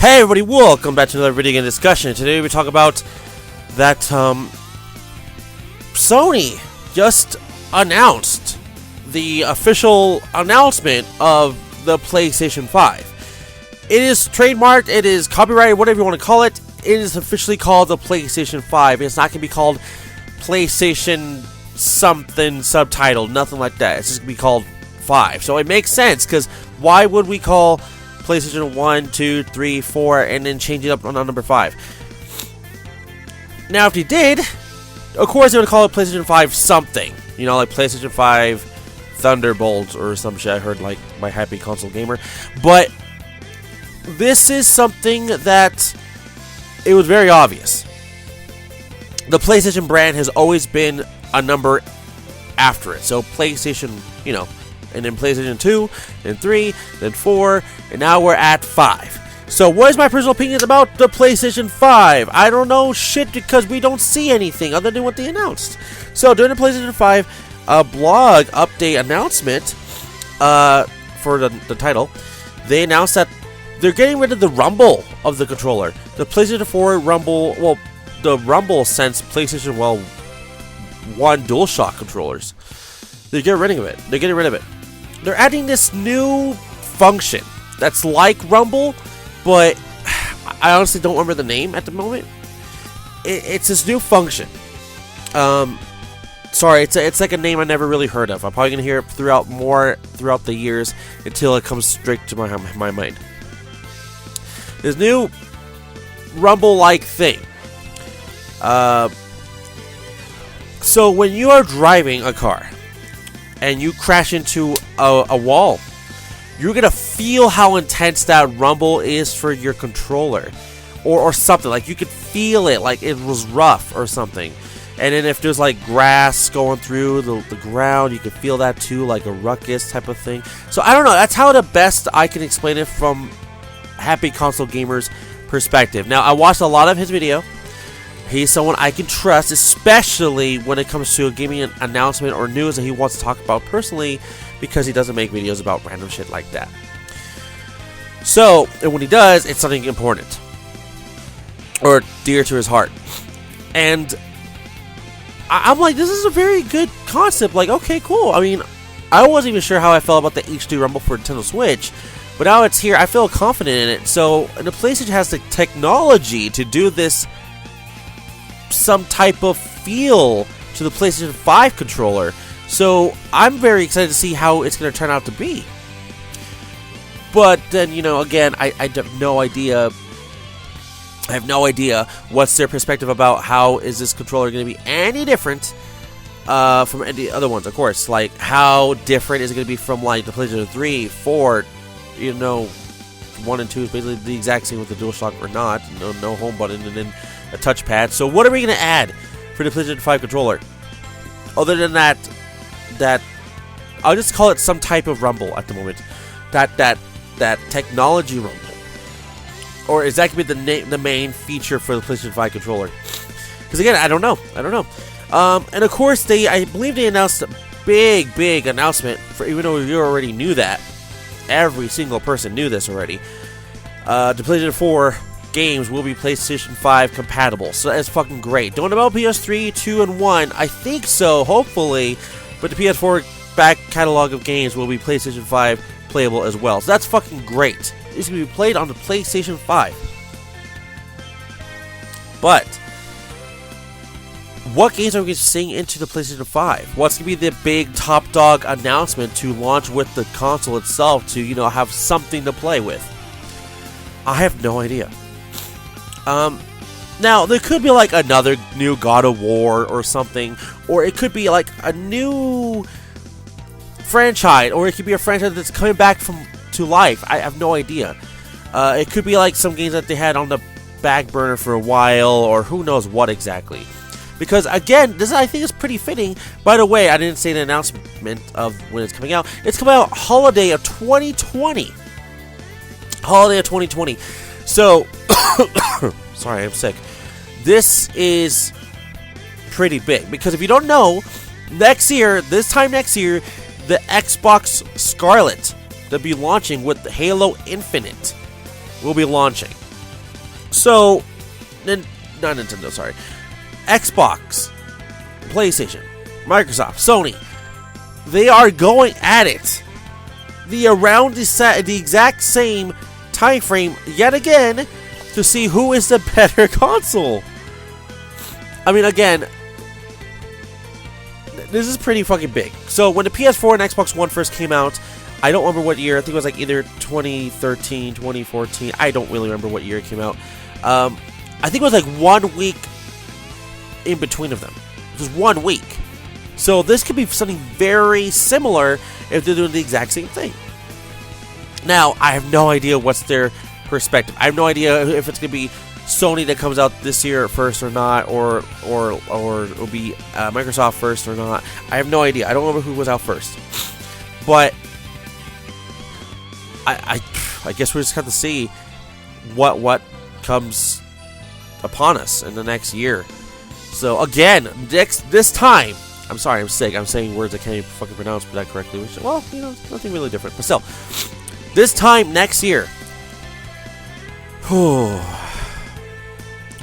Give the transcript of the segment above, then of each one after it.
Hey everybody, welcome back to another video game discussion. Today we talk about that Sony just announced the official announcement of the PlayStation 5. It is trademarked, it is copyrighted, whatever you want to call it. It is officially called the PlayStation 5. It's not going to be called PlayStation something subtitled, nothing like that. It's just going to be called 5. So it makes sense, because why would we call PlayStation 1, 2, 3, 4, and then change it up on number 5? Now, if you did, of course they would call it PlayStation 5 something. You know, like PlayStation 5 Thunderbolt or some shit I heard, like my Happy Console Gamer. But this is something that it was very obvious. The PlayStation brand has always been a number after it. So PlayStation, you know, and then PlayStation 2, then 3, then 4, and now we're at 5. So what is my personal opinion about the PlayStation 5? I don't know shit because we don't see anything other than what they announced. So during the PlayStation 5 blog update announcement for the title, they announced that they're getting rid of the rumble of the controller. The PlayStation 4 rumble, well, the rumble since PlayStation 1 DualShock controllers. They're getting rid of it. They're getting rid of it. They're adding this new function that's like Rumble, but I honestly don't remember the name at the moment. It's this new function. Sorry, it's like a name I never really heard of. I'm probably gonna hear it throughout the years until it comes straight to my mind. This new Rumble-like thing. So when you are driving a car and you crash into a wall, you're gonna feel how intense that rumble is for your controller, or something. Like you could feel it, like it was rough or something. And then if there's like grass going through the ground, you can feel that too, like a ruckus type of thing. So I don't know. That's how the best I can explain it from Happy Console Gamer's perspective. Now I watched a lot of his video. He's someone I can trust, especially when it comes to a gaming announcement or news that he wants to talk about personally, because he doesn't make videos about random shit like that. So, and when he does, it's something important or dear to his heart. And I'm like, this is a very good concept. Like, okay, cool. I mean, I wasn't even sure how I felt about the HD Rumble for Nintendo Switch, but now it's here. I feel confident in it. So, and the PlayStation has the technology to do this, some type of feel to the PlayStation 5 controller. So I'm very excited to see how it's going to turn out to be. But then, you know, again, I have no idea. I have no idea what's their perspective about how is this controller going to be any different from any other ones, of course. Like, how different is it going to be from, like, the PlayStation 3, 4, you know, 1 and 2 is basically the exact same with the DualShock or not. No home button and then a touchpad. So what are we going to add for the PlayStation 5 controller? Other than that I'll just call it some type of rumble at the moment. That technology rumble. Or is that going to be the main feature for the PlayStation 5 controller? Because again, I don't know. And of course, I believe they announced a big announcement, for even though you already knew that. Every single person knew this already. The PlayStation 4 games will be PlayStation 5 compatible, so that's fucking great. Don't know about PS3, 2, and 1. I think so, hopefully, but the PS4 back catalog of games will be PlayStation 5 playable as well. So that's fucking great. It's going to be played on the PlayStation 5. But what games are we going to sing into the PlayStation 5? What's going to be the big top dog announcement to launch with the console itself to, you know, have something to play with? I have no idea. Now, there could be like another new God of War or something, or it could be like a new franchise, or it could be a franchise that's coming back to life. I have no idea. It could be like some games that they had on the back burner for a while, or who knows what exactly. Because again, this I think is pretty fitting. By the way, I didn't say the announcement of when it's coming out. It's coming out holiday of 2020. Holiday of 2020. So, sorry, I'm sick. This is pretty big, because if you don't know, this time next year, the Xbox Scarlet that'll be launching with Halo Infinite will be launching. So, not Nintendo, sorry. Xbox, PlayStation, Microsoft, Sony, they are going at it. Around the exact same time frame yet again to see who is the better console. I mean, again, this is pretty fucking big. So when the PS4 and Xbox One first came out, I don't remember what year. I think it was like either 2013, 2014. I don't really remember what year it came out. I think it was like 1 week in between of them. Just 1 week. So this could be something very similar if they're doing the exact same thing. Now, I have no idea what's their perspective. I have no idea if it's going to be Sony that comes out this year first or not, or it'll be Microsoft first or not. I have no idea. I don't remember who was out first. But I guess we just have to see what comes upon us in the next year. So again, this time, I'm sorry, I'm sick. I'm saying words I can't even fucking pronounce that correctly. Which, well, you know, it's nothing really different. But still, this time next year,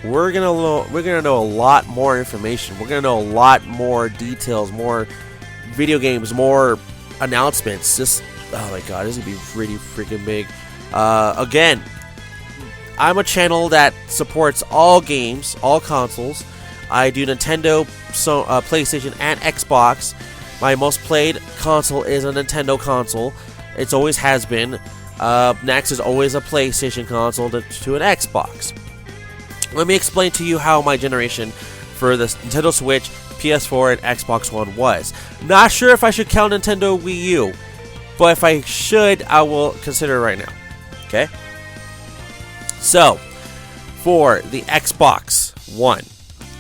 we're gonna know a lot more information. We're gonna know a lot more details, more video games, more announcements. Just, oh my god, this is gonna be pretty freaking big. Again, I'm a channel that supports all games, all consoles. I do Nintendo, PlayStation, and Xbox. My most played console is a Nintendo console. It always has been. Next is always a PlayStation console to an Xbox. Let me explain to you how my generation for the Nintendo Switch, PS4, and Xbox One was. Not sure if I should count Nintendo Wii U, but if I should, I will consider it right now. Okay? So, for the Xbox One,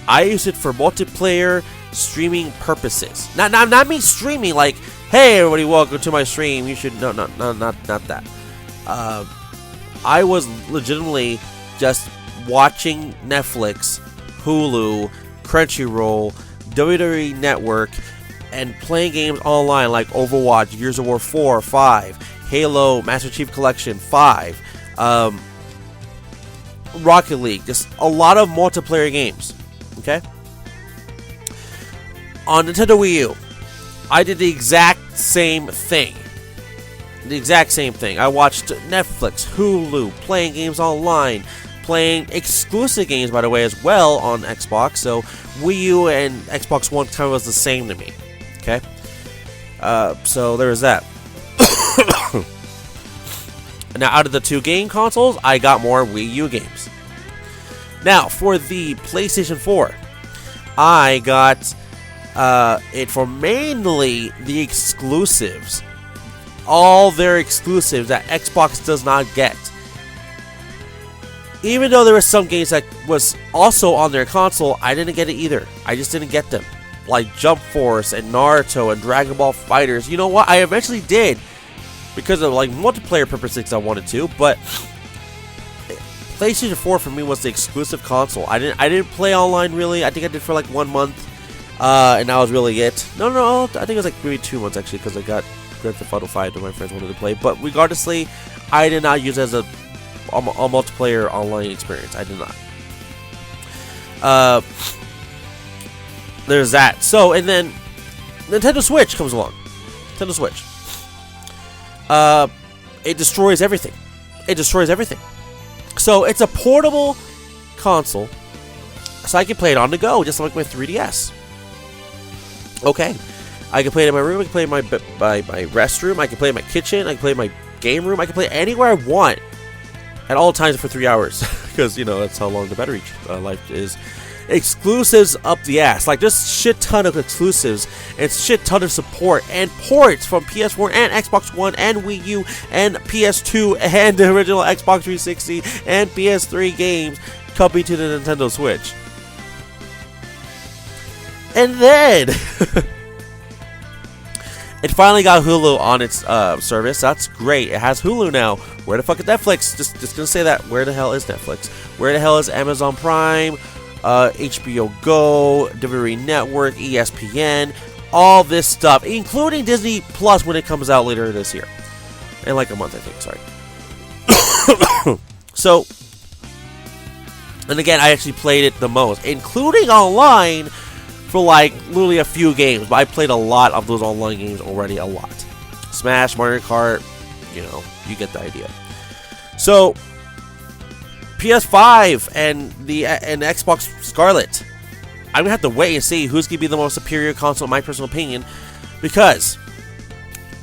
I use it for multiplayer streaming purposes. Not me streaming like, hey everybody, welcome to my stream. You should not that. I was legitimately just watching Netflix, Hulu, Crunchyroll, WWE Network, and playing games online like Overwatch, Gears of War 4, 5, Halo, Master Chief Collection 5, Rocket League, just a lot of multiplayer games. Okay? On Nintendo Wii U, I did the exact same thing. I watched Netflix, Hulu, playing games online, playing exclusive games, by the way, as well on Xbox. So Wii U and Xbox One kind of was the same to me. Okay? So there was that. Now, out of the two game consoles, I got more Wii U games. Now, for the PlayStation 4, I got it for mainly the exclusives. All their exclusives that Xbox does not get. Even though there were some games that was also on their console, I didn't get it either. I just didn't get them. Like Jump Force and Naruto and Dragon Ball FighterZ. You know what? I eventually did. Because of like multiplayer purposes I wanted to, but PlayStation 4 for me was the exclusive console. I didn't play online really. I think I did for like 1 month. And that was really it. No, I think it was like maybe 2 months actually, because I got Grand Theft Auto 5 that my friends wanted to play. But regardlessly, I did not use it as a multiplayer online experience. I did not. There's that. So, and then Nintendo Switch comes along. Nintendo Switch. It destroys everything. So it's a portable console, so I can play it on the go, just like my 3DS. Okay, I can play it in my room. I can play it in my restroom. I can play it in my kitchen. I can play it in my game room. I can play it anywhere I want, at all times for 3 hours, because you know that's how long the battery life is. Exclusives up the ass. Like, there's shit ton of exclusives and shit ton of support and ports from PS4 and Xbox One and Wii U and PS2 and the original Xbox 360 and PS3 games coming to the Nintendo Switch. And then it finally got Hulu on its service. That's great. It has Hulu now. Where the fuck is Netflix? Just gonna say that. Where the hell is Netflix? Where the hell is Amazon Prime? HBO Go, WWE Network, ESPN, all this stuff, including Disney Plus when it comes out later this year. In like a month, I think, sorry. So, And again, I actually played it the most, including online for like literally a few games. But I played a lot of those online games already, a lot. Smash, Mario Kart, you know, you get the idea. So, PS5 and Xbox Scarlet. I'm gonna have to wait and see who's gonna be the most superior console, in my personal opinion, because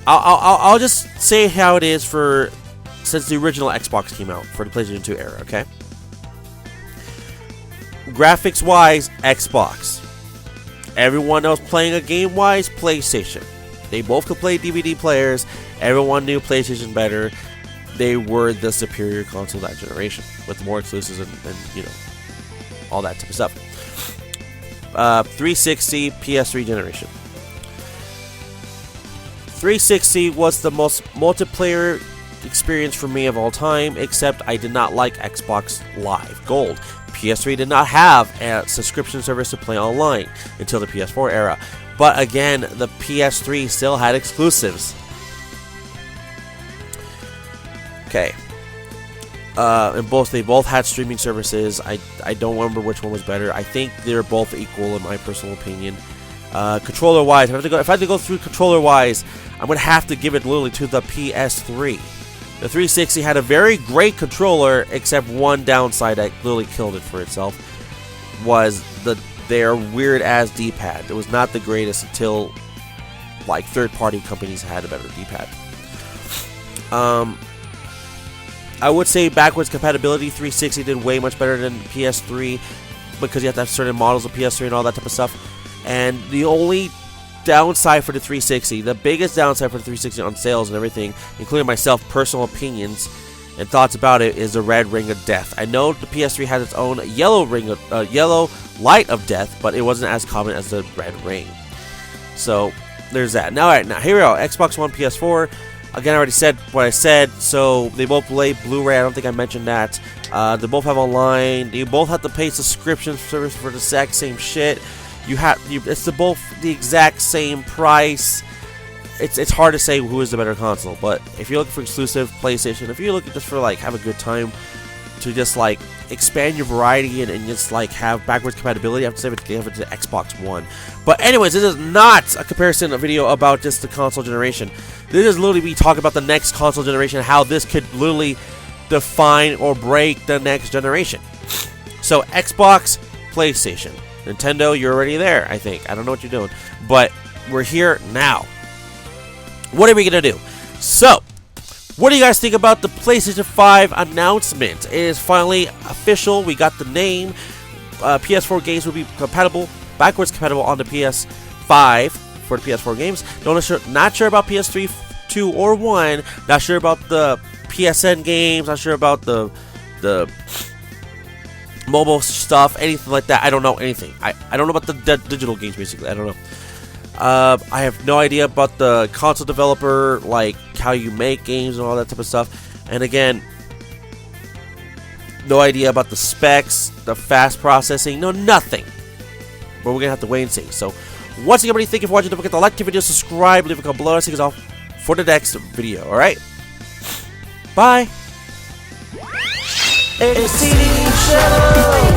I'll just say how it is for since the original Xbox came out for the PlayStation 2 era. Okay, graphics wise, Xbox. Everyone else playing a game wise, PlayStation. They both could play DVD players. Everyone knew PlayStation better. They were the superior console that generation, with more exclusives and you know, all that type of stuff. 360, PS3 generation. 360 was the most multiplayer experience for me of all time, except I did not like Xbox Live Gold. PS3 did not have a subscription service to play online until the PS4 era. But again, the PS3 still had exclusives. Okay. And they both had streaming services. I don't remember which one was better. I think they're both equal in my personal opinion. Controller wise, if I had to go through controller wise, I'm gonna have to give it literally to the PS3. The 360 had a very great controller, except one downside that literally killed it for itself was their weird ass D-pad. It was not the greatest until like third-party companies had a better D-pad. I would say backwards compatibility, 360 did way much better than PS3 because you have to have certain models of PS3 and all that type of stuff. And the only downside for the 360, the biggest downside for the 360 on sales and everything, including myself, personal opinions and thoughts about it, is the red ring of death. I know the PS3 has its own yellow light of death, but it wasn't as common as the red ring. So there's that. Now, alright, now here we go. Xbox One, PS4. Again, I already said what I said, so they both play Blu-ray. I don't think I mentioned that. They both have online. You both have to pay subscription service for the exact same shit. It's both the exact same price. It's hard to say who is the better console, but if you're looking for exclusive PlayStation, if you're looking just for like have a good time to just like expand your variety and just like have backwards compatibility, I have to say give it to Xbox One. But anyways, this is not a comparison video about just the console generation. This is literally me talking about the next console generation, how this could literally define or break the next generation. So Xbox, PlayStation, Nintendo, you're already there, I think. I don't know what you're doing, but we're here now. What are we gonna do? So, what do you guys think about the PlayStation 5 announcement? It is finally official. We got the name. PS4 games will be backwards compatible on the PS5 for the PS4 games. Not sure about PS3, 2, or 1. Not sure about the PSN games. Not sure about the mobile stuff, anything like that. I don't know anything. I don't know about the digital games, basically. I don't know. I have no idea about the console developer, like how you make games and all that type of stuff. And again, no idea about the specs, the fast processing, no nothing. But we're gonna have to wait and see. So, once again, everybody, thank you for watching. Don't forget to like the video, subscribe, leave a comment below. I'll see you guys off for the next video. All right, bye. ACD Show.